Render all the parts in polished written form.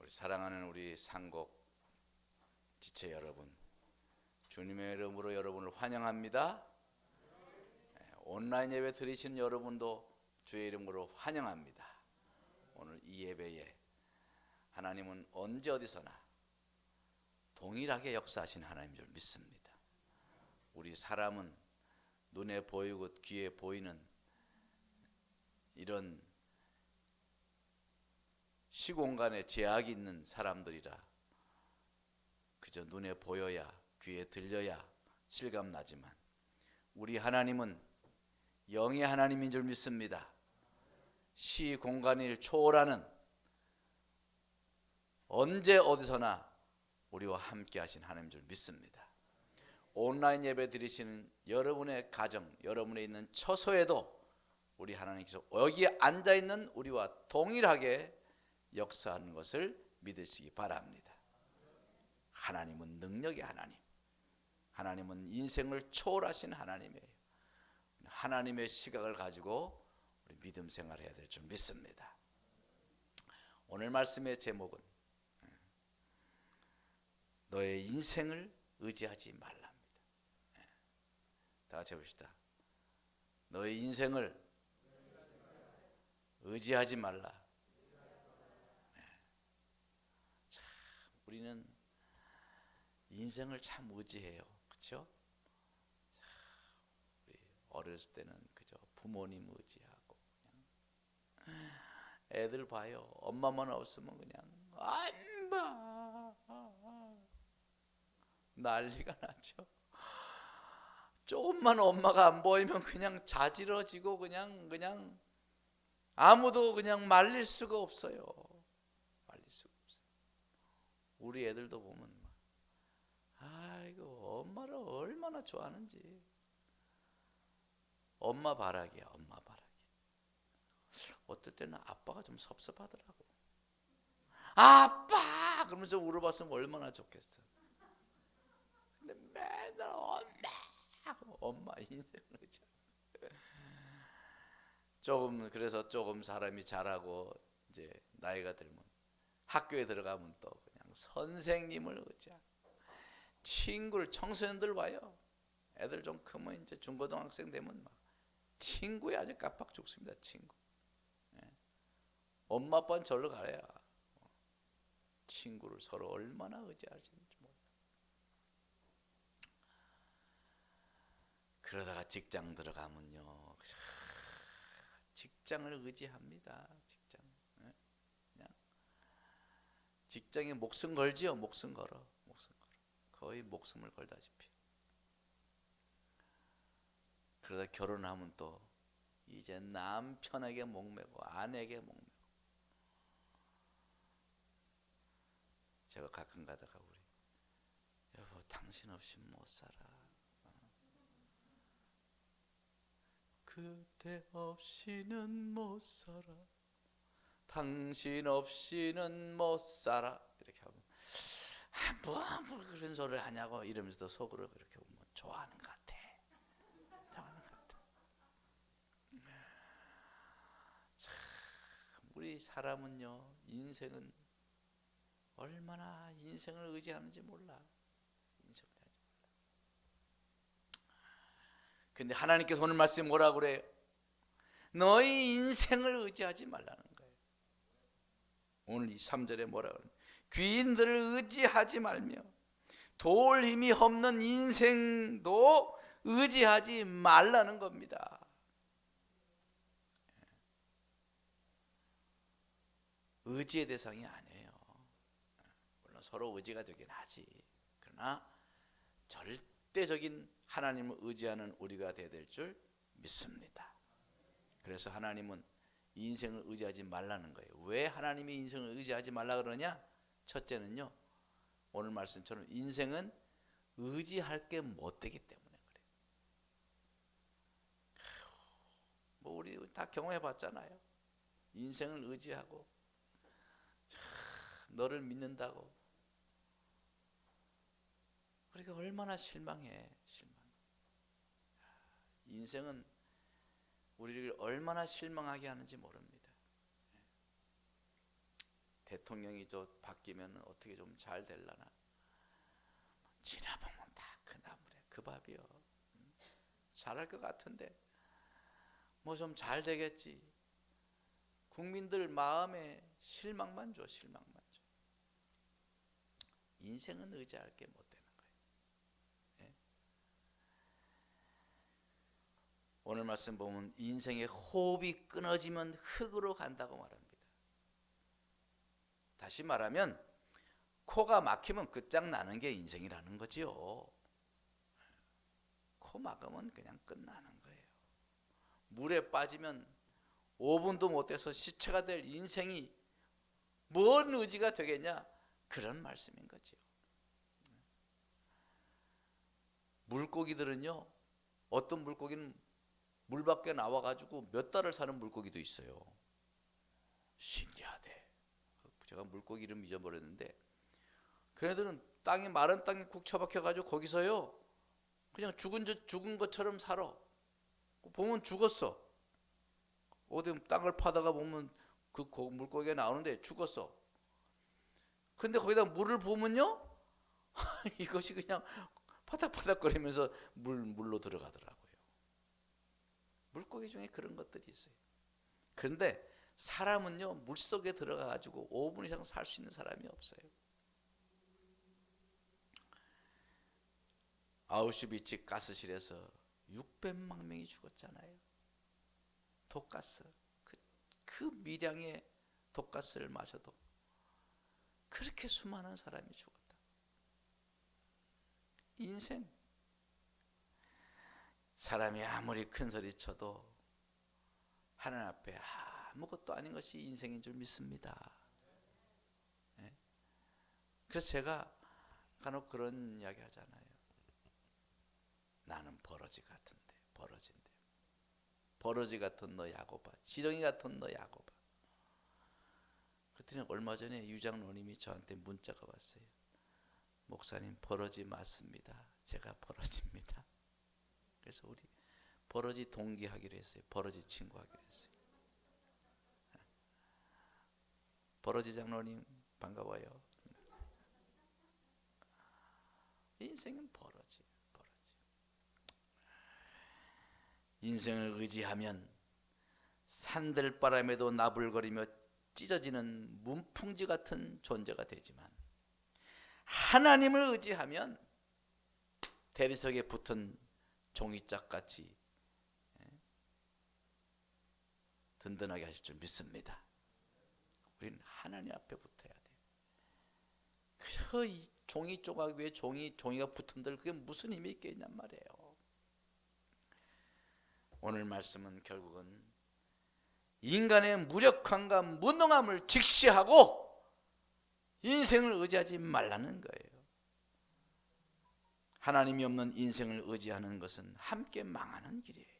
우리 사랑하는 우리 상곡 지체 여러분, 주님의 이름으로 여러분을 환영합니다. 온라인 예배 드리시는 여러분도 주의 이름으로 환영합니다. 오늘 이 예배에 하나님은 언제 어디서나 동일하게 역사하신 하나님인 줄 믿습니다. 우리 사람은 눈에 보이고 귀에 보이는 이런 시공간에 제약이 있는 사람들이라 그저 눈에 보여야 귀에 들려야 실감나지만 우리 하나님은 영의 하나님인 줄 믿습니다. 시공간을 초월하는 언제 어디서나 우리와 함께 하신 하나님인 줄 믿습니다. 온라인 예배 드리시는 여러분의 가정, 여러분의 있는 처소에도 우리 하나님께서 여기에 앉아있는 우리와 동일하게 역사하는 것을 믿으시기 바랍니다. 하나님은 능력의 하나님, 하나님은 인생을 초월하신 하나님이에요. 하나님의 시각을 가지고 우리 믿음 생활을 해야 될 줄 믿습니다. 오늘 말씀의 제목은 너의 인생을 의지하지 말랍니다. 다 같이 해봅시다. 너의 인생을 의지하지 말라. 참 우리는 인생을 참 의지해요. 그렇죠? 우리 어렸을 때는 그저 부모님 의지하고 그냥 애들 봐요. 엄마만 없으면 그냥 엄마 난리가 나죠. 조금만 엄마가 안 보이면 그냥 자지러지고 그냥 아무도 그냥 말릴 수가 없어요. 말릴 수가 없어요. 우리 애들도 보면 아이고 엄마를 얼마나 좋아하는지. 엄마 바라기야, 엄마 바라기. 어떨 때는 아빠가 좀 섭섭하더라고. 아빠! 그러면서 울어봤으면 얼마나 좋겠어. 근데 맨날 엄마 인생을 그래서 조금 사람이 자라고 이제 나이가 들면 학교에 들어가면 또 그냥 선생님을 의지하고 친구를, 청소년들 봐요. 애들 좀 크면 이제 중고등학생 되면 막 친구에 아주 깜빡 죽습니다. 친구. 엄마 아빠는 절로 가야 친구를 서로 얼마나 의지하시는지 몰라요. 그러다가 직장 들어가면요, 직장을 의지합니다. 그냥 직장에 목숨 걸지요. 목숨 걸어. 거의 목숨을 걸다시피. 그러다 결혼하면 또 이제 남편에게 목매고 아내에게 목매고. 제가 가끔 가다가 우리 여보 당신 없이 못 살아. 그대 없이는 못 살아. 당신 없이는 못 살아. 이렇게 하고 뭐 그런 소리를 하냐고 이러면서도 속으로 그렇게 보면 좋아하는 것 같아. 좋아하는 것 같아. 참 우리 사람은요, 인생은 얼마나 인생을 의지하는지 몰라. 근데 하나님께서 오늘 말씀에 뭐라고 그래요? 너희 인생을 의지하지 말라는 거예요. 오늘 이 3절에 뭐라고 그래요? 귀인들을 의지하지 말며 도울 힘이 없는 인생도 의지하지 말라는 겁니다. 의지의 대상이 아니에요. 물론 서로 의지가 되긴 하지. 그러나 절대적인 하나님을 의지하는 우리가 되어야 될 줄 믿습니다. 그래서 하나님은 인생을 의지하지 말라는 거예요. 왜 하나님이 인생을 의지하지 말라 그러냐? 첫째는요, 오늘 말씀처럼 인생은 의지할 게 못되기 때문에 그래요. 뭐 우리 다 경험해 봤잖아요. 인생을 의지하고 너를 믿는다고 우리가 얼마나 실망해. 인생은 우리를 얼마나 실망하게 하는지 모릅니다. 대통령이 바뀌면 어떻게 좀 잘 될라나. 지나보면 다 그 나물에 그 밥이요. 잘할 것 같은데 뭐 좀 잘 되겠지. 국민들 마음에 실망만 줘. 인생은 의지할 게 못 되는 거예요. 예? 오늘 말씀 보면 인생의 호흡이 끊어지면 흙으로 간다고 말합니다. 다시 말하면 코가 막히면 끝장나는 게 인생이라는 거지요. 코 막으면 그냥 끝나는 거예요. 물에 빠지면 5분도 못 돼서 시체가 될 인생이 뭔 의지가 되겠냐? 그런 말씀인 거지요. 물고기들은요, 어떤 물고기는 물 밖에 나와가지고 몇 달을 사는 물고기도 있어요. 신기하대. 제가 물고기 이름 잊어버렸는데, 걔네들은 마른 땅에 국 처박혀가지고 거기서요, 그냥 죽은 것처럼 살아. 보면 죽었어. 어디 땅을 파다가 보면 그 물고기가 나오는데 죽었어. 근데 거기다 물을 부으면요, 이것이 그냥 파닥파닥거리면서 물로 들어가더라고요. 물고기 중에 그런 것들이 있어요. 그런데 사람은요, 물속에 들어가가지고 5분 이상 살 수 있는 사람이 없어요. 아우슈비츠 가스실에서 600만 명이 죽었잖아요. 독가스. 그 미량의 독가스를 마셔도 그렇게 수많은 사람이 죽었다. 인생. 사람이 아무리 큰 소리 쳐도 하나님 앞에 아무것도 아닌 것이 인생인 줄 믿습니다. 네? 그래서 제가 간혹 그런 이야기 하잖아요. 나는 버러지 같은데, 버러지 같은 너 야고바, 지렁이 같은 너 야고바. 그랬더니 얼마 전에 유장로님이 저한테 문자가 왔어요. 목사님, 버러지 맞습니다. 제가 버러지입니다. 그래서 우리 버러지 동기하기로 했어요. 버러지 친구하기로 했어요. 버러지 장로님 반가워요. 인생은 버러지. 인생을 의지하면 산들바람에도 나불거리며 찢어지는 문풍지 같은 존재가 되지만, 하나님을 의지하면 대리석에 붙은 종이짝같이 든든하게 하실 줄 믿습니다. 우리는 하나님 앞에 붙어야 돼요. 이 종이 조각 위에 종이가 붙은들 그게 무슨 힘이 있겠냔 말이에요. 오늘 말씀은 결국은 인간의 무력함과 무능함을 직시하고 인생을 의지하지 말라는 거예요. 하나님이 없는 인생을 의지하는 것은 함께 망하는 길이에요.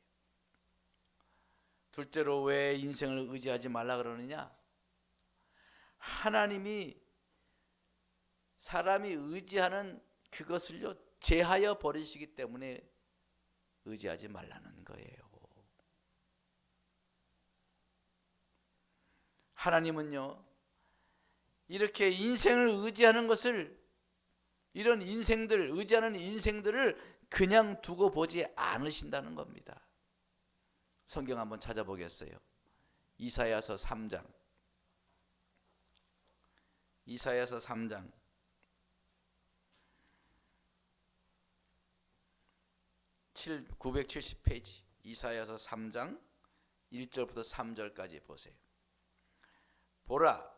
둘째로 왜 인생을 의지하지 말라 그러느냐? 하나님이 사람이 의지하는 그것을요 제하여 버리시기 때문에 의지하지 말라는 거예요. 하나님은요, 이렇게 인생을 의지하는 것을, 이런 인생들, 의지하는 인생들을 그냥 두고 보지 않으신다는 겁니다. 성경 한번 찾아보겠어요. 이사야서 3장. 970페이지 이사야서 3장 1절부터 3절까지 보세요. 보라,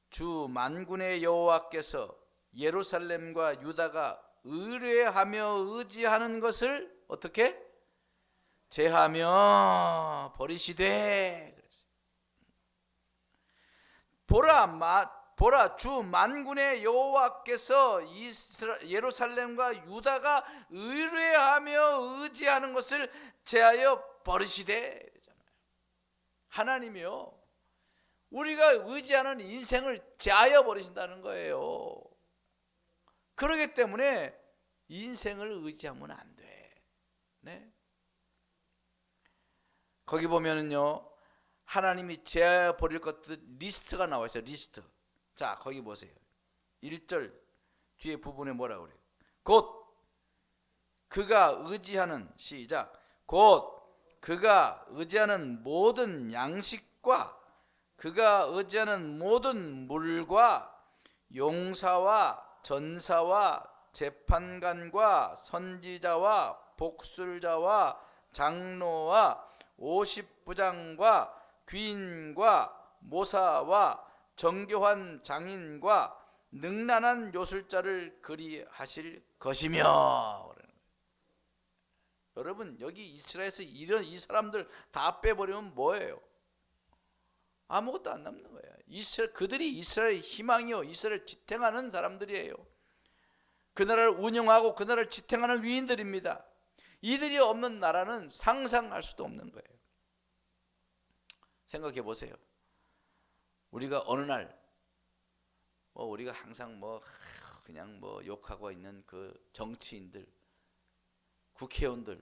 주 만군의 여호와께서 예루살렘과 유다가 의뢰하며 의지하는 것을 어떻게? 제하며 버리시되. 보라, 주 만군의 여호와께서 예루살렘과 유다가 의뢰하며 의지하는 것을 제하여 버리시되. 하나님이요, 우리가 의지하는 인생을 제하여 버리신다는 거예요. 그렇기 때문에 인생을 의지하면 안 돼. 네? 거기 보면은요, 하나님이 제하여 버릴 것들 리스트가 나와 있어요. 리스트. 자, 거기 보세요. 1절 뒤에 부분에 뭐라고 그래요? 곧 그가 의지하는, 시작, 곧 그가 의지하는 모든 양식과 그가 의지하는 모든 물과 용사와 전사와 재판관과 선지자와 복술자와 장로와 50부장과 귀인과 모사와 정교한 장인과 능란한 요술자를 그리하실 것이며. 여러분, 여기 이스라엘에서 이런 이 사람들 다 빼버리면 뭐예요? 아무것도 안 남는 거예요. 그들이 이스라엘의 희망이요, 이스라엘을 지탱하는 사람들이에요. 그 나라를 운영하고 그 나라를 지탱하는 위인들입니다. 이들이 없는 나라는 상상할 수도 없는 거예요. 생각해 보세요. 우리가 어느 날 우리가 항상 그냥 욕하고 있는 그 정치인들, 국회의원들이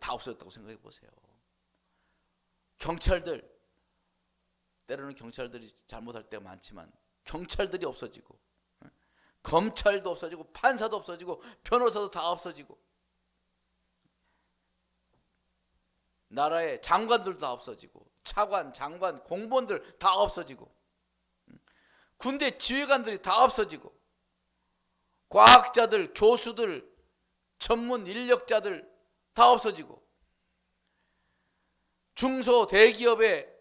다 없어졌다고 생각해 보세요. 경찰들, 때로는 경찰들이 잘못할 때가 많지만 경찰들이 없어지고, 검찰도 없어지고, 판사도 없어지고, 변호사도 다 없어지고, 나라의 장관들도 다 없어지고, 차관, 장관, 공무원들 다 없어지고, 군대 지휘관들이 다 없어지고, 과학자들, 교수들, 전문 인력자들 다 없어지고, 중소 대기업의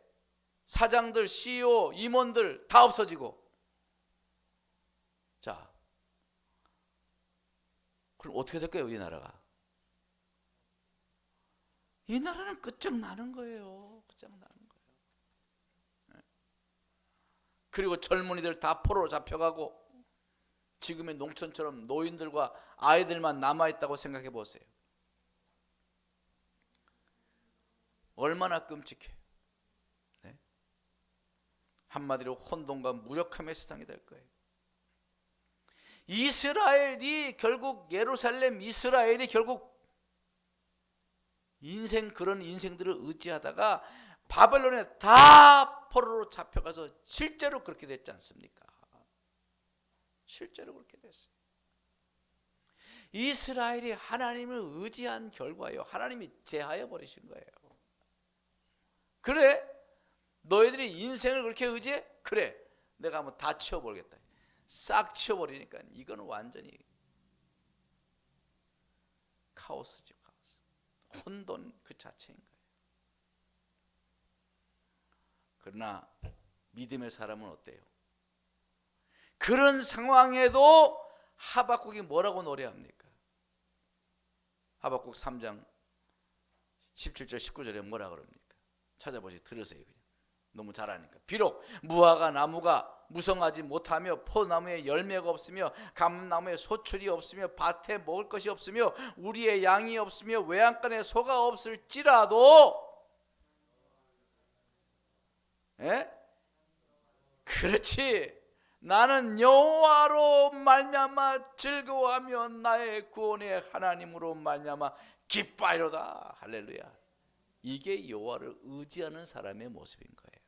사장들, CEO, 임원들 다 없어지고. 자, 그럼 어떻게 될까요, 이 나라가? 이 나라는 끝장나는 거예요. 끝장나는 거예요. 그리고 젊은이들 다 포로로 잡혀가고, 지금의 농촌처럼 노인들과 아이들만 남아있다고 생각해 보세요. 얼마나 끔찍해. 네? 한마디로 혼돈과 무력함의 세상이 될 거예요. 이스라엘이 결국, 예루살렘 이스라엘이 결국 그런 인생들을 의지하다가 바벨론에 다 포로로 잡혀가서 실제로 그렇게 됐지 않습니까? 실제로 그렇게 됐어요. 이스라엘이 하나님을 의지한 결과예요. 하나님이 제하여 버리신 거예요. 그래? 너희들이 인생을 그렇게 의지해? 그래, 내가 한번 다 치워버리겠다. 싹 치워버리니까 이거는 완전히 카오스죠. 카오스. 혼돈 그 자체인 거예요. 그러나 믿음의 사람은 어때요? 그런 상황에도 하박국이 뭐라고 노래합니까? 하박국 3장 17절 19절에 뭐라 그럽니까? 찾아보시, 들으세요. 그냥. 너무 잘하니까. 비록 무화과 나무가 무성하지 못하며 포나무에 열매가 없으며 감나무에 소출이 없으며 밭에 먹을 것이 없으며 우리의 양이 없으며 외양간에 소가 없을지라도, 그렇지, 나는 여호와로 말미암아 즐거워하며 나의 구원의 하나님으로 말미암아 기뻐하리로다. 할렐루야. 이게 여호와를 의지하는 사람의 모습인 거예요.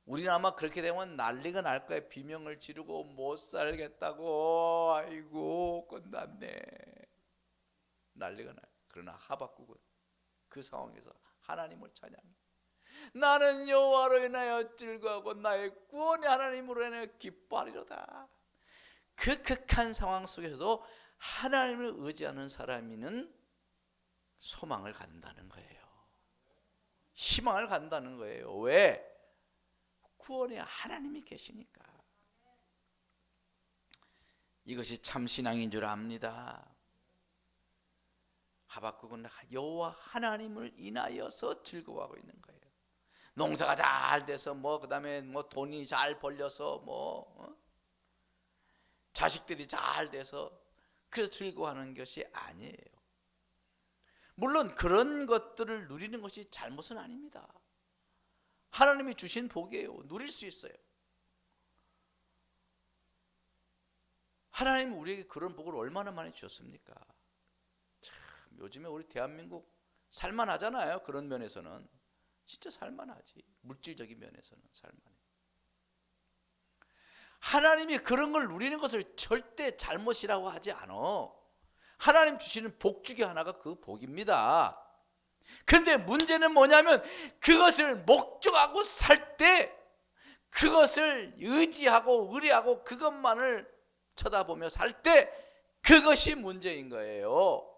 우리는 아마 그렇게 되면 난리가 날 거예요. 비명을 지르고 못 살겠다고, 아이고 끝났네, 난리가 나요. 그러나 하박국은 그 상황에서 하나님을 찬양해. 나는 여호와로 인하여 즐거워하고 나의 구원의 하나님으로 인하여 기뻐하리로다. 그 극한 상황 속에서도 하나님을 의지하는 사람이는 소망을 갖는다는 거예요. 희망을 갖는다는 거예요. 왜? 구원의 하나님이 계시니까. 이것이 참 신앙인 줄 압니다. 하박국은 여호와 하나님을 인하여서 즐거워하고 있는 거예요. 농사가 잘 돼서 그다음에 돈이 잘 벌려서 자식들이 잘 돼서 그래서 즐거워하는 것이 아니에요. 물론 그런 것들을 누리는 것이 잘못은 아닙니다. 하나님이 주신 복이에요. 누릴 수 있어요. 하나님은 우리에게 그런 복을 얼마나 많이 주셨습니까? 참, 요즘에 우리 대한민국 살만하잖아요. 그런 면에서는. 진짜 살만하지. 물질적인 면에서는 살만해. 하나님이 그런 걸 누리는 것을 절대 잘못이라고 하지 않아. 하나님 주시는 복 중에 하나가 그 복입니다. 그런데 문제는 뭐냐면 그것을 목적하고 살 때, 그것을 의지하고 의뢰하고 그것만을 쳐다보며 살 때 그것이 문제인 거예요.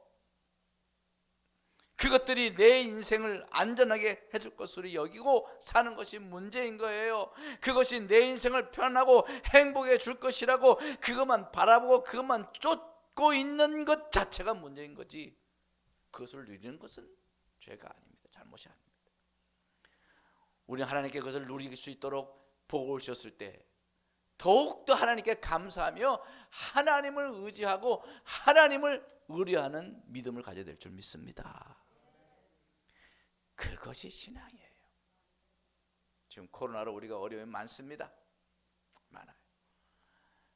그것들이 내 인생을 안전하게 해줄 것으로 여기고 사는 것이 문제인 거예요. 그것이 내 인생을 편하고 행복해 줄 것이라고 그것만 바라보고 그것만 쫓고 있는 것 자체가 문제인 거지, 그것을 누리는 것은 죄가 아닙니다. 잘못이 아닙니다. 우리는 하나님께 그것을 누릴 수 있도록 복을 주셨을 때 더욱더 하나님께 감사하며 하나님을 의지하고 하나님을 의뢰하는 믿음을 가져야 될 줄 믿습니다. 그것이 신앙이에요. 지금 코로나로 우리가 어려움이 많습니다. 많아요.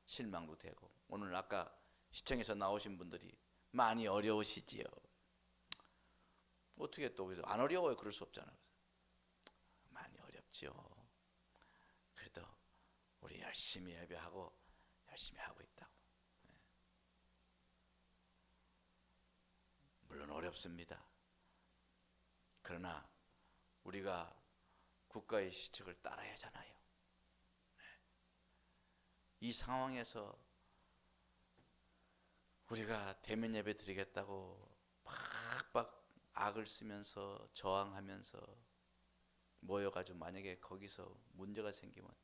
실망도 되고, 오늘 아까 시청에서 나오신 분들이 많이 어려우시지요. 어떻게 또 안 어려워요? 그럴 수 없잖아요. 많이 어렵지요. 그래도 우리 열심히 예배하고 열심히 하고 있다고. 물론 어렵습니다. 그러나 우리가 국가의 시책을 따라야 하잖아요. 이 상황에서 우리가 대면 예배 드리겠다고 팍팍 악을 쓰면서 저항하면서 모여가지고 만약에 거기서 문제가 생기면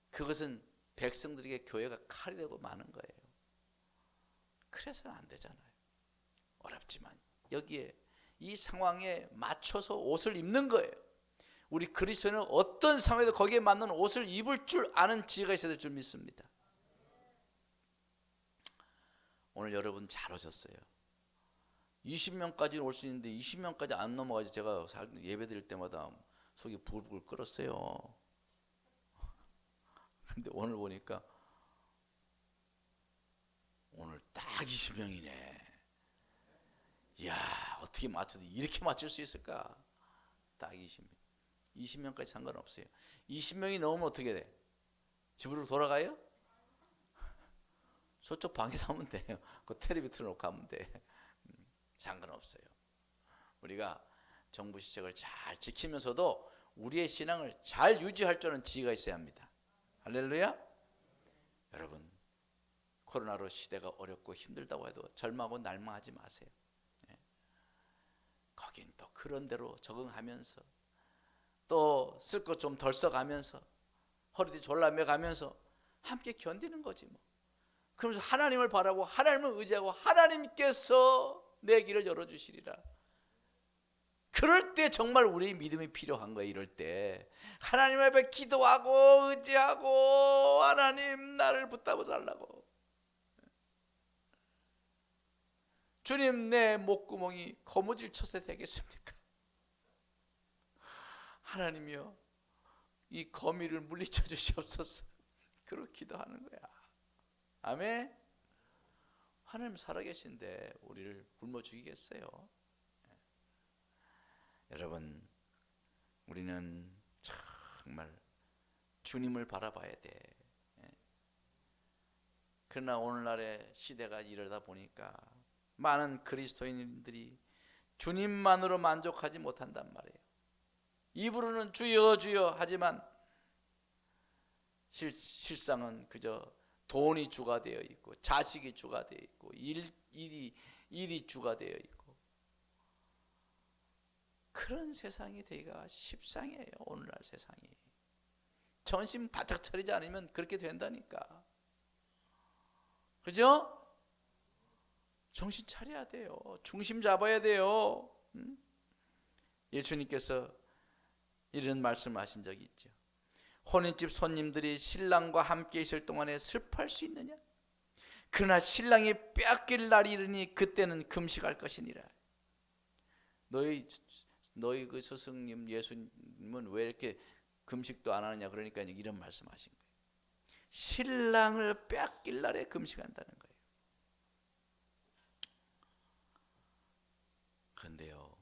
그것은 백성들에게 교회가 칼이 되고 마는 거예요. 그래서는 안 되잖아요. 어렵지만 여기에 이 상황에 맞춰서 옷을 입는 거예요. 우리 그리스도인은 어떤 상황에도 거기에 맞는 옷을 입을 줄 아는 지혜가 있어야 될 줄 믿습니다. 오늘 여러분 잘 오셨어요. 20명까지 올 수 있는데 20명까지 안 넘어가지 제가 예배 드릴 때마다 속이 부글부글 끓었어요. 근데 오늘 보니까 오늘 딱 20명이네. 이야, 어떻게 맞춰도 이렇게 맞출 수 있을까? 딱 20명. 20명까지 상관없어요. 20명이 넘으면 어떻게 돼? 집으로 돌아가요? 저쪽 방에서 하면 돼요. 그 텔레비 틀어놓고 하면 돼. 상관없어요. 우리가 정부 시책을 잘 지키면서도 우리의 신앙을 잘 유지할 줄 아는 지혜가 있어야 합니다. 할렐루야. 여러분, 코로나로 시대가 어렵고 힘들다고 해도 절망하고 날망하지 마세요. 거긴 또 그런 대로 적응하면서 또 쓸 것 좀 덜 써가면서 허리띠 졸라매 가면서 함께 견디는 거지 뭐. 그러면서 하나님을 바라고 하나님을 의지하고 하나님께서 내 길을 열어주시리라. 그럴 때 정말 우리 믿음이 필요한 거예요. 이럴 때 하나님 앞에 기도하고 의지하고 하나님 나를 붙잡아 달라고. 주님, 내 목구멍이 거무질 처세 되겠습니까? 하나님이여, 이 거미를 물리쳐 주시옵소서. 그렇게 기도하는 거야. 아멘. 하나님 살아계신데 우리를 굶어 죽이겠어요? 여러분, 우리는 정말 주님을 바라봐야 돼. 그러나 오늘날의 시대가 이러다 보니까 많은 그리스도인들이 주님만으로 만족하지 못한단 말이에요. 입으로는 주여 주여 하지만 실상은 그저 돈이 주가 되어 있고 자식이 주가 되어 있고 일이 주가 되어 있고, 그런 세상이 되기가 십상이에요. 오늘날 세상이. 정신 바짝 차리지 않으면 그렇게 된다니까. 그죠? 정신 차려야 돼요. 중심 잡아야 돼요. 예수님께서 이런 말씀하신 적이 있죠. 혼인집 손님들이 신랑과 함께 있을 동안에 슬퍼할 수 있느냐? 그러나 신랑이 빼앗길 날이 이르니 그때는 금식할 것이니라. 너희 그 스승님 예수님은 왜 이렇게 금식도 안 하느냐? 그러니까 이런 말씀하신 거예요. 신랑을 빼앗길 날에 금식한다는 거예요. 그런데요,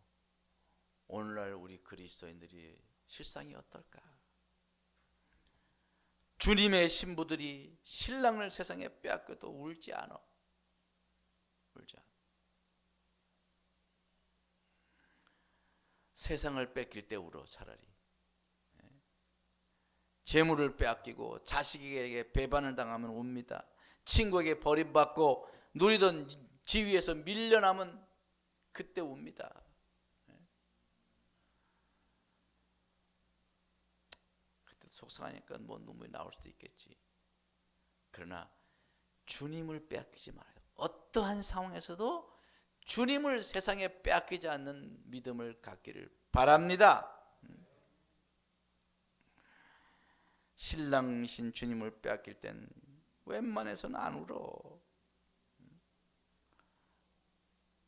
오늘날 우리 그리스도인들이 실상이 어떨까? 주님의 신부들이 신랑을 세상에 빼앗겨도 울지 않아. 울지 않아. 세상을 뺏길 때 울어. 차라리 재물을 빼앗기고 자식에게 배반을 당하면 웁니다. 친구에게 버림받고 누리던 지위에서 밀려남은 그때 웁니다. 그때 속상하니까 뭐 눈물이 나올 수도 있겠지. 그러나 주님을 빼앗기지 말아요. 어떠한 상황에서도 주님을 세상에 빼앗기지 않는 믿음을 갖기를 바랍니다. 신랑이신 주님을 빼앗길 땐 웬만해서는 안 울어.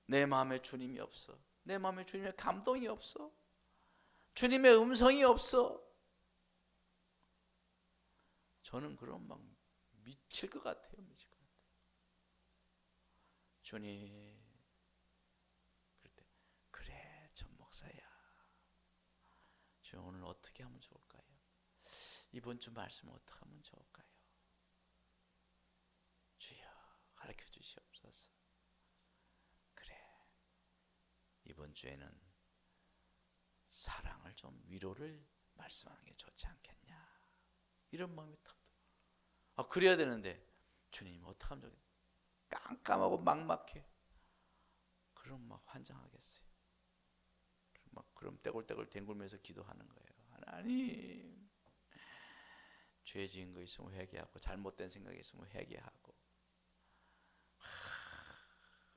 내 마음에 주님이 없어. 내 마음에 주님의 감동이 없어. 주님의 음성이 없어. 저는 그럼 막 미칠 것 같아요. 미칠 것 같아요. 주님, 그럴 때 그래, 전 목사야. 주님, 오늘 어떻게 하면 좋을까요? 이번 주 말씀 어떻게 하면 좋을까요? 주여, 가르쳐 주시옵소서. 그래, 이번 주에는 사랑을 좀, 위로를 말씀하는 게 좋지 않겠냐, 이런 마음이 탁. 그래야 되는데 주님 어떻게 하면 좋겠냐, 깜깜하고 막막해. 그럼 막 환장하겠어요. 그럼 떼굴떼굴 뒹굴면서 기도하는 거예요. 하나님, 죄 지은 거 있으면 회개하고, 잘못된 생각이 있으면 회개하고,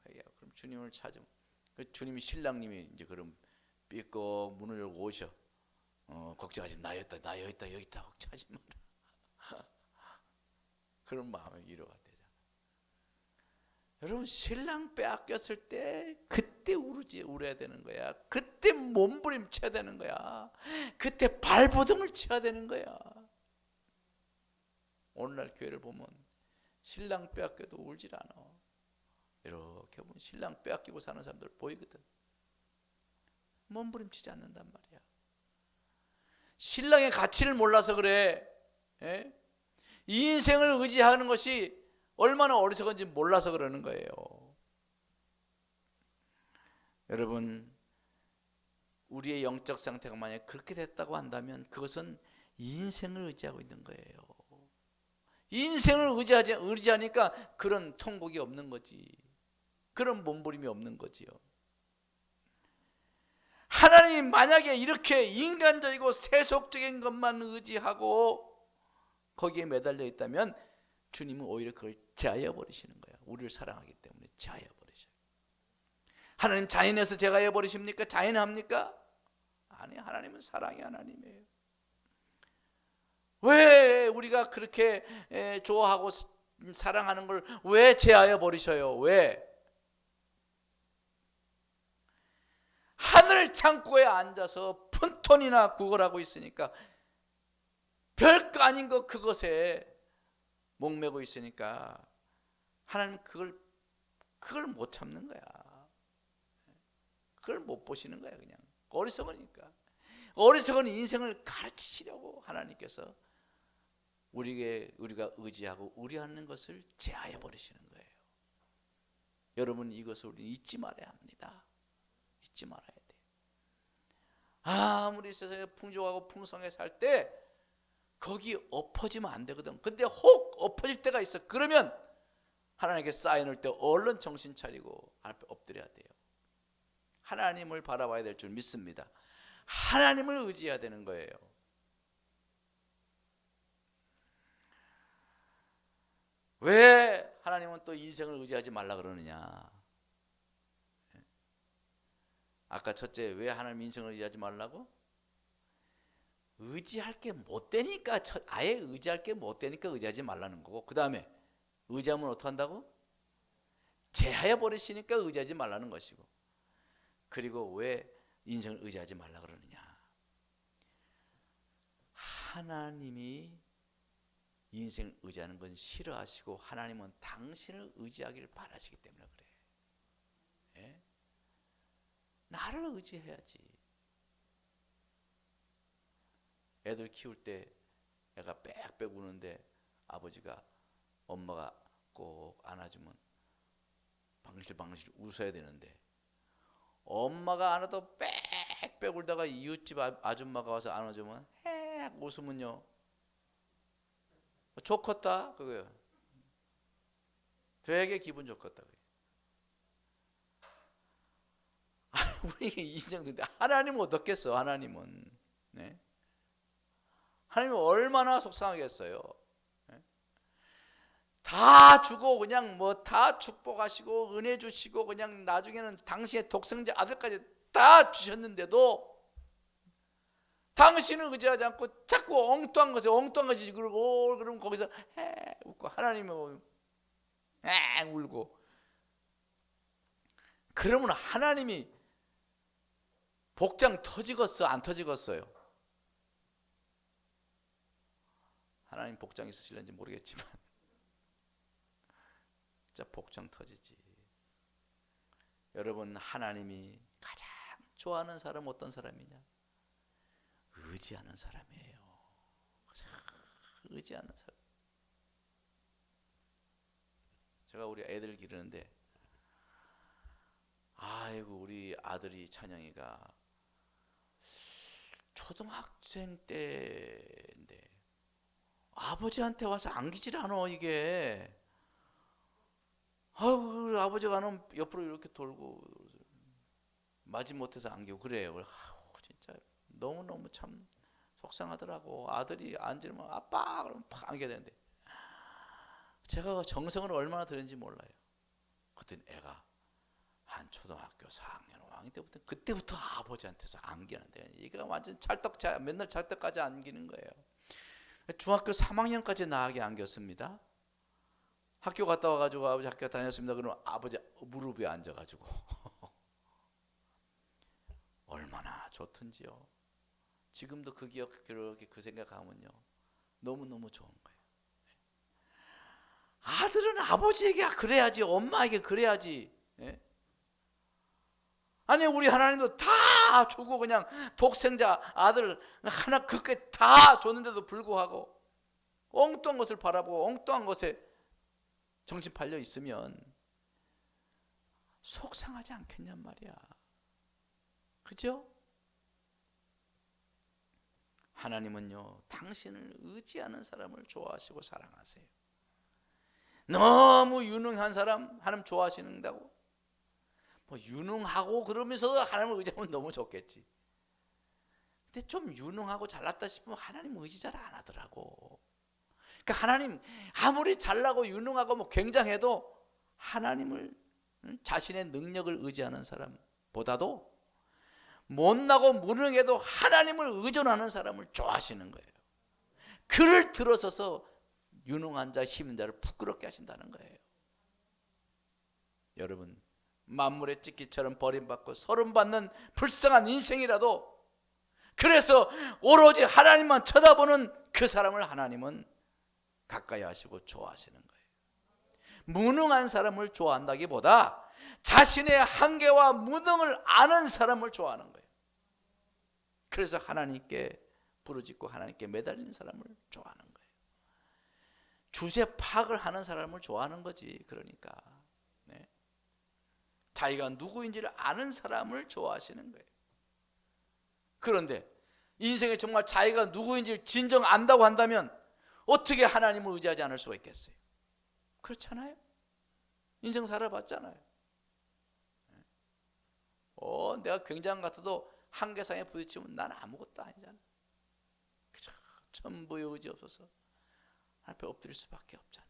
회개하고. 그럼 주님을 찾으면, 주님이, 신랑님이 이제 그럼 삐꼭 문을 열고 오셔. 걱정하지 마. 나 여기 있다 걱정하지 마라. 그런 마음의 위로가 되잖아. 여러분, 신랑 빼앗겼을 때 그때 울어야 되는 거야. 그때 몸부림쳐야 되는 거야. 그때 발버둥을 쳐야 되는 거야. 오늘날 교회를 보면 신랑 빼앗겨도 울질 않아. 이렇게 보면 신랑 빼앗기고 사는 사람들 보이거든. 몸부림치지 않는단 말이야. 신랑의 가치를 몰라서 그래. 예? 이 인생을 의지하는 것이 얼마나 어리석은지 몰라서 그러는 거예요. 여러분, 우리의 영적 상태가 만약에 그렇게 됐다고 한다면 그것은 인생을 의지하고 있는 거예요. 인생을 의지하니까 그런 통곡이 없는 거지. 그런 몸부림이 없는 거지요. 하나님 만약에 이렇게 인간적이고 세속적인 것만 의지하고 거기에 매달려 있다면 주님은 오히려 그걸 제하여 버리시는 거야. 우리를 사랑하기 때문에 제하여 버리셔요. 하나님 잔인해서 제하여 버리십니까? 잔인합니까? 아니, 하나님은 사랑의 하나님이에요. 왜 우리가 그렇게 좋아하고 사랑하는 걸 왜 제하여 버리셔요? 왜? 하늘 창고에 앉아서 푼톤이나 구걸하고 있으니까, 별거 아닌 거 그것에 목매고 있으니까 하나님 그걸 못 참는 거야. 그걸 못 보시는 거야. 그냥 어리석으니까. 어리석은 인생을 가르치시려고 하나님께서 우리가 의지하고 우려하는 것을 제하여 버리시는 거예요. 여러분, 이것을 우리는 잊지 말아야 합니다. 잊지 말아야 돼요. 아무리 세상에 풍족하고 풍성하게 살 때 거기 엎어지면 안 되거든. 근데 혹 엎어질 때가 있어. 그러면 하나님께 쌓여놓을 때 얼른 정신 차리고 앞에 엎드려야 돼요. 하나님을 바라봐야 될 줄 믿습니다. 하나님을 의지해야 되는 거예요. 왜 하나님은 또 인생을 의지하지 말라 그러느냐? 아까 첫째, 왜 하나님 인생을 의지하지 말라고? 의지할 게 못 되니까, 아예 의지할 게 못 되니까 의지하지 말라는 거고, 그 다음에 의지하면 어떻게 한다고? 제하여 버리시니까 의지하지 말라는 것이고, 그리고 왜 인생을 의지하지 말라 그러느냐? 하나님이 인생을 의지하는 건 싫어하시고 하나님은 당신을 의지하기를 바라시기 때문에 그래. 예? 나를 의지해야지. 애들 키울 때 애가 빽빽 우는데 아버지가 엄마가 꼭 안아주면 방실방실 웃어야 되는데 엄마가 안아도 빽빽 울다가 이웃집 아줌마가 와서 안아주면 헤 웃으면요 좋겠다 그거요. 되게 기분 좋겠다. 우리에게 인정되는데 하나님은 어떻겠어? 하나님은 네? 하나님은 얼마나 속상하겠어요. 네? 다 주고 그냥 뭐 다 축복하시고 은혜 주시고 그냥 나중에는 당신의 독생자 아들까지 다 주셨는데도 당신은 의지하지 않고 자꾸 엉뚱한 것이 그러고 그러면 거기서 해 웃고 하나님은 에 울고 그러면 하나님이 복장 터지겠어 안 터지겠어요? 하나님 복장 있으실는지 모르겠지만 진짜 복장 터지지. 여러분 하나님이 가장 좋아하는 사람 어떤 사람이냐? 의지하는 사람이에요. 가장 의지하는 사람. 제가 우리 애들 기르는데 아이고 우리 아들이 찬영이가 초등학생 때인데 아버지한테 와서 안기질 않아 이게. 아이고 아버지가 안 오면 옆으로 이렇게 돌고 마지못해서 안기고 그래요. 아우 진짜 너무너무 참 속상하더라고. 아들이 앉으면 아빠 그러면 팍 안게 되는데 제가 정성을 얼마나 들였는지 몰라요. 그때 애가 한 초등학교 4학년 5학년 때부터 그때부터 아버지한테서 안기는데 이게 완전 맨날 찰떡까지 안기는 거예요. 중학교 3학년까지 나에게 안겼습니다. 학교 갔다 와가지고 아버지 학교 다녔습니다. 그러면 아버지 무릎에 앉아가지고 얼마나 좋던지요. 지금도 그 기억 그렇게 그 생각하면요 너무너무 좋은 거예요. 아들은 아버지에게 그래야지 엄마에게 그래야지. 예? 아니 우리 하나님도 다 주고 그냥 독생자 아들 하나 그렇게 다 줬는데도 불구하고 엉뚱한 것을 바라보고 엉뚱한 것에 정신 팔려 있으면 속상하지 않겠냔 말이야. 그죠? 하나님은요 당신을 의지하는 사람을 좋아하시고 사랑하세요. 너무 유능한 사람 하나님 좋아하시는다고? 뭐 유능하고 그러면서도 하나님을 의지하면 너무 좋겠지. 근데 좀 유능하고 잘났다 싶으면 하나님 의지 잘 안 하더라고. 그러니까 하나님 아무리 잘나고 유능하고 뭐 굉장해도 하나님을 자신의 능력을 의지하는 사람보다도 못나고 무능해도 하나님을 의존하는 사람을 좋아하시는 거예요. 그를 들어서서 유능한 자 힘인 자를 부끄럽게 하신다는 거예요. 여러분 만물의 찢기처럼 버림받고 서름받는 불쌍한 인생이라도 그래서 오로지 하나님만 쳐다보는 그 사람을 하나님은 가까이 하시고 좋아하시는 거예요. 무능한 사람을 좋아한다기보다 자신의 한계와 무능을 아는 사람을 좋아하는 거예요. 그래서 하나님께 부르짖고 하나님께 매달리는 사람을 좋아하는 거예요. 주제 파악을 하는 사람을 좋아하는 거지. 그러니까 네. 자기가 누구인지를 아는 사람을 좋아하시는 거예요. 그런데 인생에 정말 자기가 누구인지를 진정 안다고 한다면 어떻게 하나님을 의지하지 않을 수가 있겠어요? 그렇잖아요. 인생 살아봤잖아요. 내가 굉장한 것 같아도 한계상에 부딪히면 난 아무것도 아니잖아. 그저 전부의 의지 없어서 앞에 엎드릴 수밖에 없잖아.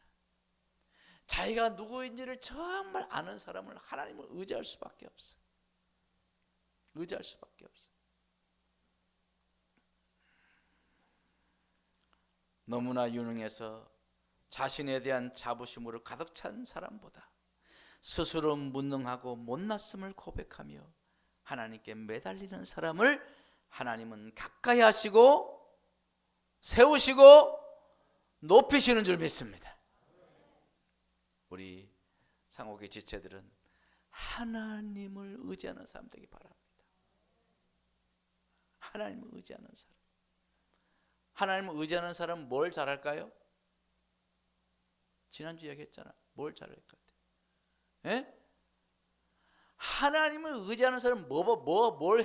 자기가 누구인지를 정말 아는 사람을 하나님을 의지할 수밖에 없어. 의지할 수밖에 없어. 너무나 유능해서 자신에 대한 자부심으로 가득 찬 사람보다 스스로 무능하고 못났음을 고백하며 하나님께 매달리는 사람을 하나님은 가까이 하시고 세우시고 높이시는 줄 믿습니다. 우리 상옥의 지체들은 하나님을 의지하는 사람 되기 바랍니다. 하나님을 의지하는 사람. 하나님을 의지하는 사람은 뭘 잘할까요? 지난주 이야기했잖아. 뭘 잘할 것 같아? 예? 하나님을 의지하는 사람은 뭘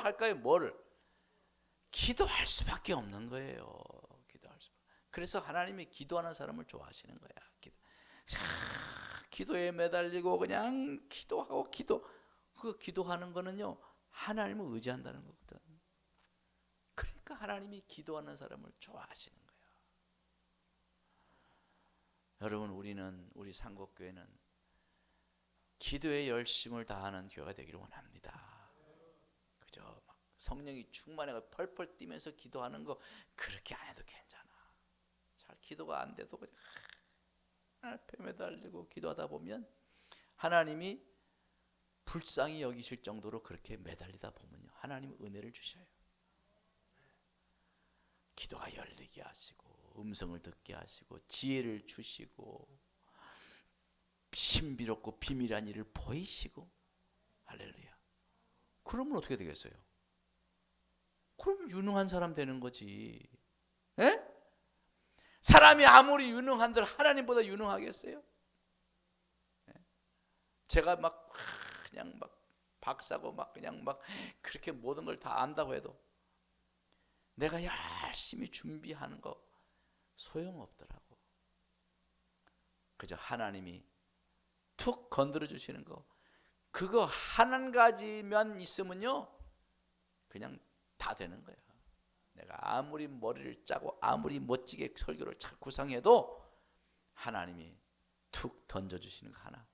할까요? 뭐를? 기도할 수밖에 없는 거예요. 기도할 수. 그래서 하나님이 기도하는 사람을 좋아하시는 거야. 기도에 매달리고 그냥 기도하고 그 기도하는 거는요, 하나님을 의지한다는 거거든. 그러니까 하나님이 기도하는 사람을 좋아하시는 거예요. 여러분, 우리 상곡교회는 기도에 열심을 다하는 교회가 되기를 원합니다. 그죠? 막 성령이 충만해가 펄펄 뛰면서 기도하는 거 그렇게 안 해도 괜찮아. 잘 기도가 안 돼도 그냥 앞에 매달리고 기도하다 보면 하나님이 불쌍히 여기실 정도로 그렇게 매달리다 보면요, 하나님 은혜를 주셔요. 기도가 열리게 하시고 음성을 듣게 하시고 지혜를 주시고 신비롭고 비밀한 일을 보이시고. 할렐루야. 그러면 어떻게 되겠어요? 그럼 유능한 사람 되는 거지. 에? 사람이 아무리 유능한들 하나님보다 유능하겠어요? 제가 막 그냥 막 박사고 막 그냥 막 그렇게 모든 걸 다 안다고 해도 내가 열심히 준비하는 거 소용없더라고. 그저 하나님이 툭 건드려 주시는 거, 그거 한 가지만 있으면요 그냥 다 되는 거야. 내가 아무리 머리를 짜고 아무리 멋지게 설교를 잘 구상해도 하나님이 툭 던져주시는 거 하나,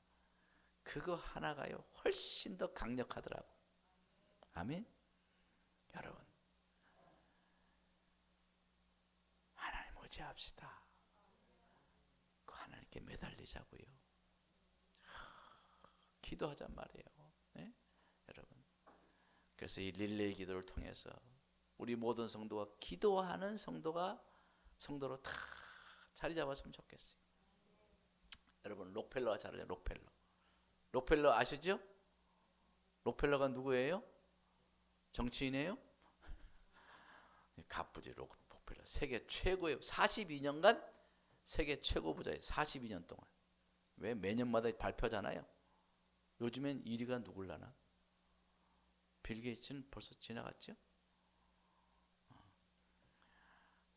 그거 하나가요 훨씬 더 강력하더라고. 아멘. 여러분, 하나님 의지합시다. 그 하나님께 매달리자고요. 기도하잔 말이에요. 네? 여러분, 그래서 이 릴레이 기도를 통해서 우리 모든 성도가 기도하는 성도로 다 자리 잡았으면 좋겠어요. 여러분, 록펠러가 잘 알아요. 록펠러 아시죠? 록펠러가 누구예요? 정치인이에요? 갑부지. 록펠러 세계 최고의 42년간 세계 최고 부자예요. 42년 동안. 왜 매년마다 발표하잖아요. 요즘엔 1위가 누굴라나? 빌 게이츠는 벌써 지나갔죠?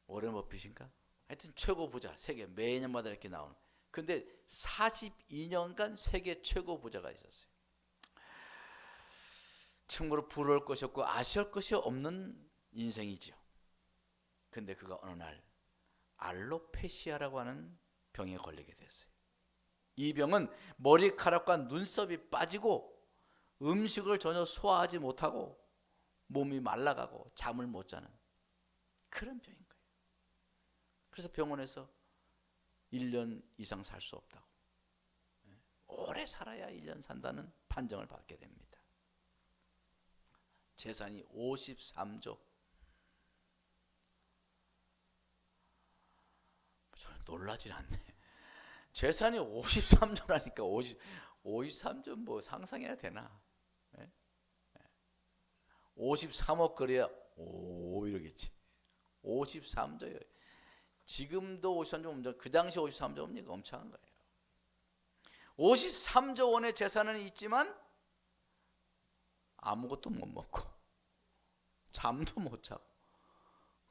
워렌 버핏인가? 하여튼 최고 부자, 세계 매년마다 이렇게 나오는. 근데 42년간 세계 최고 부자가 있었어요. 참으로 부러울 것이 없고 아쉬울 것이 없는 인생이죠. 근데 그가 어느 날 알로페시아라고 하는 병에 걸리게 됐어요. 이 병은 머리카락과 눈썹이 빠지고 음식을 전혀 소화하지 못하고 몸이 말라가고 잠을 못 자는 그런 병인 거예요. 그래서 병원에서 1년 이상 살 수 없다고, 오래 살아야 1년 산다는 판정을 받게 됩니다. 재산이 53조. 저는 놀라질 않네. 재산이 53조라니까 53조 뭐 상상해야 되나? 53억 그래야 오 이러겠지. 53조요. 지금도 53조, 그 당시 53조면 엄청난 거예요. 53조 원의 재산은 있지만 아무것도 못 먹고 잠도 못 자고,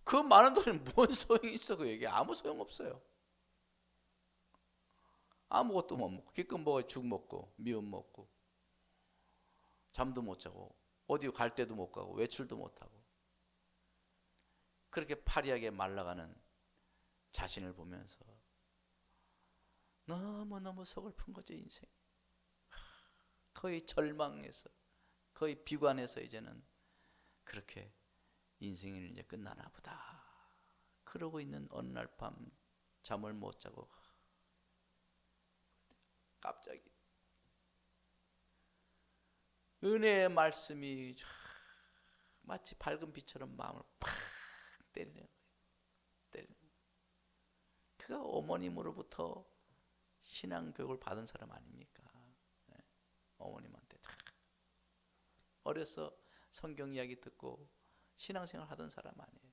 그 많은 돈이 뭔 소용이 있어? 그 얘기 아무 소용 없어요. 아무것도 못 먹고 기껏 먹어 죽 먹고 미음 먹고 잠도 못 자고 어디 갈 데도 못 가고 외출도 못 하고 그렇게 파리하게 말라가는 자신을 보면서 너무너무 서글픈 거죠. 인생 거의 절망해서 거의 비관해서 이제는 그렇게 인생이 이제 끝나나 보다 그러고 있는 어느 날 밤 잠을 못 자고 갑자기 은혜의 말씀이 마치 밝은 빛처럼 마음을 팍 때리는 거예요. 그가 어머님으로부터 신앙 교육을 받은 사람 아닙니까? 네. 어머님한테 다 어려서 성경 이야기 듣고 신앙생활 하던 사람 아니에요.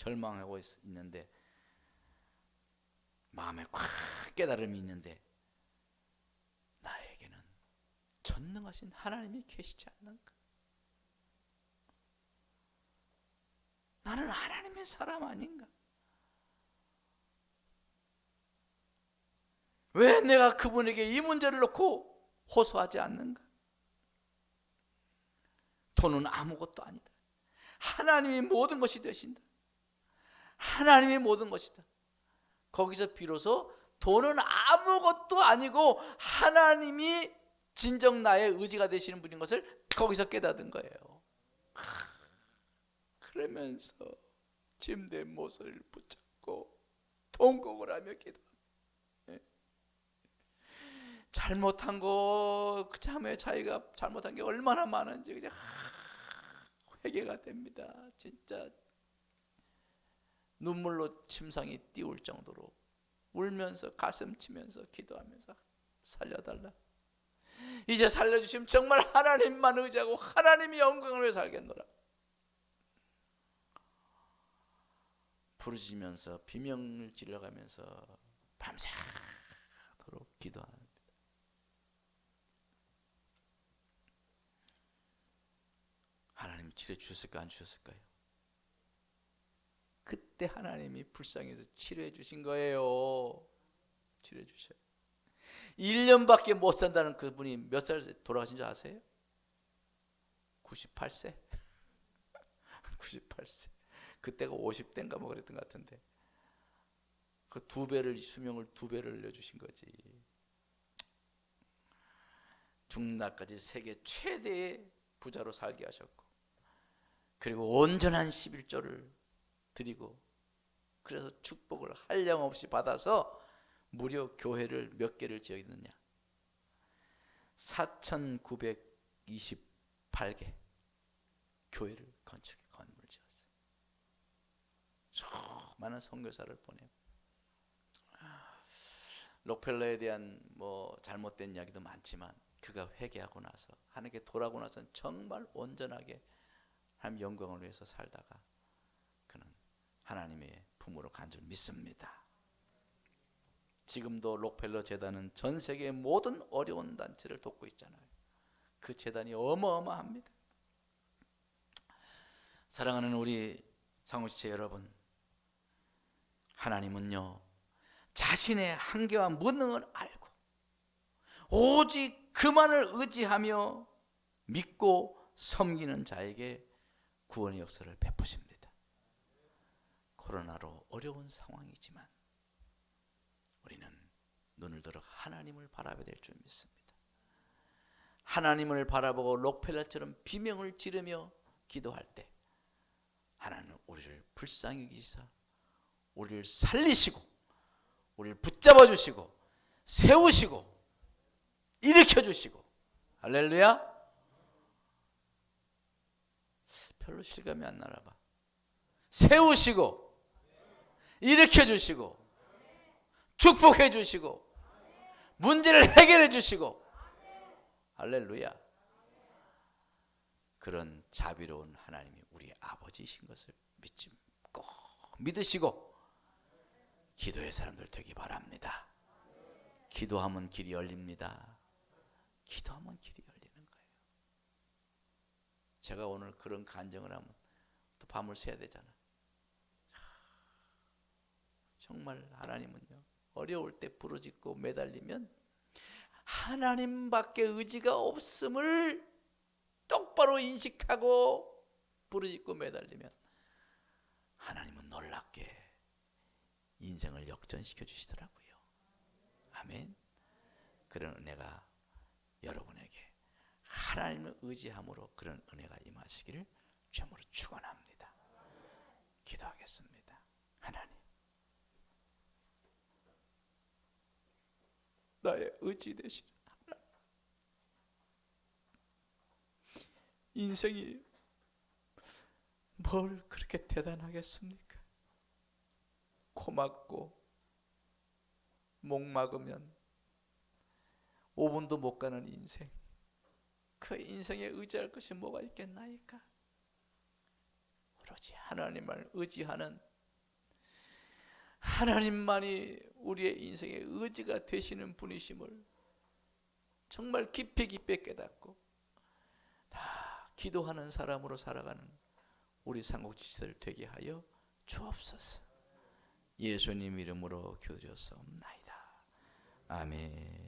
절망하고 있는데 마음에 꽉 깨달음이 있는데 나에게는 전능하신 하나님이 계시지 않는가? 나는 하나님의 사람 아닌가? 왜 내가 그분에게 이 문제를 놓고 호소하지 않는가? 돈은 아무것도 아니다. 하나님이 모든 것이 되신다. 하나님이 모든 것이다. 거기서 비로소 돈은 아무것도 아니고 하나님이 진정 나의 의지가 되시는 분인 것을 거기서 깨닫은 거예요. 그러면서 침대 모서리를 붙잡고 통곡을 하며 기도합니다. 잘못한 거, 그 자매 자기가 잘못한 게 얼마나 많은지 그냥 회개가 됩니다. 진짜 눈물로 침상이 띄울 정도로 울면서 가슴 치면서 기도하면서 살려달라. 이제 살려주시면 정말 하나님만 의지하고 하나님이 영광을 위해 살겠노라. 부르짖으면서 비명을 질러가면서 밤새도록 기도합니다. 하나님 치료해 주셨을까 안 주셨을까요? 그때 하나님이 불쌍해서 치료해 주신 거예요. 치료해 주셔요. 1년밖에 못 산다는 그분이 몇 살 돌아가신 줄 아세요? 98세. 98세. 그때가 50대인가 뭐 그랬던 것 같은데 그 두 배를 수명을 2배를 늘려주신 거지. 죽는 날까지 세계 최대의 부자로 살게 하셨고, 그리고 온전한 11조를 드리고, 그래서 축복을 한량없이 받아서 무려 교회를 몇 개를 지었느냐? 4,928개 교회를 건축해 건물을 지었어요. 수많은 선교사를 보내고, 록펠러에 대한 뭐 잘못된 이야기도 많지만 그가 회개하고 나서 하나님께 돌아오고 나서는 정말 온전하게 하나님 영광을 위해서 살다가 그는 하나님의 품으로 간 줄 믿습니다. 지금도 록펠러 재단은 전 세계의 모든 어려운 단체를 돕고 있잖아요. 그 재단이 어마어마합니다. 사랑하는 우리 상호지체 여러분, 하나님은요 자신의 한계와 무능을 알고 오직 그만을 의지하며 믿고 섬기는 자에게 구원의 역사를 베푸십니다. 코로나로 어려운 상황이지만 우리는 눈을 들어 하나님을 바라봐야 될 줄 믿습니다. 하나님을 바라보고 록펠러처럼 비명을 지르며 기도할 때 하나님은 우리를 불쌍히 여기사 우리를 살리시고 우리를 붙잡아 주시고 세우시고 일으켜 주시고, 할렐루야. 별로 실감이 안 나나 봐. 세우시고 일으켜 주시고 축복해 주시고 문제를 해결해 주시고, 할렐루야. 그런 자비로운 하나님이 우리 아버지이신 것을 꼭 믿으시고 기도의 사람들 되기 바랍니다. 기도하면 길이 열립니다. 기도하면 길이 열리는 거예요. 제가 오늘 그런 간증을 하면 또 밤을 새야 되잖아. 정말 하나님은요 어려울 때 부르짖고 매달리면 하나님밖에 의지가 없음을 똑바로 인식하고 부르짖고 매달리면 하나님은 놀랍게 인생을 역전시켜 주시더라고요. 아멘. 그런 은혜가 여러분에게 하나님을 의지함으로 그런 은혜가 임하시기를 주님으로 축원합니다. 기도하겠습니다. 하나님, 나의 의지 되시는 하나님, 인생이 뭘 그렇게 대단하겠습니까? 코 막고 목 막으면 5분도 못 가는 인생, 그 인생에 의지할 것이 뭐가 있겠나이까? 오로지 하나님을 의지하는 하나님만이 우리의 인생의 의지가 되시는 분이심을 정말 깊이 깨닫고 다 기도하는 사람으로 살아가는 우리 삼국지시들 되게 하여 주옵소서. 예수님 이름으로 기도드렸사옵나이다. 아멘.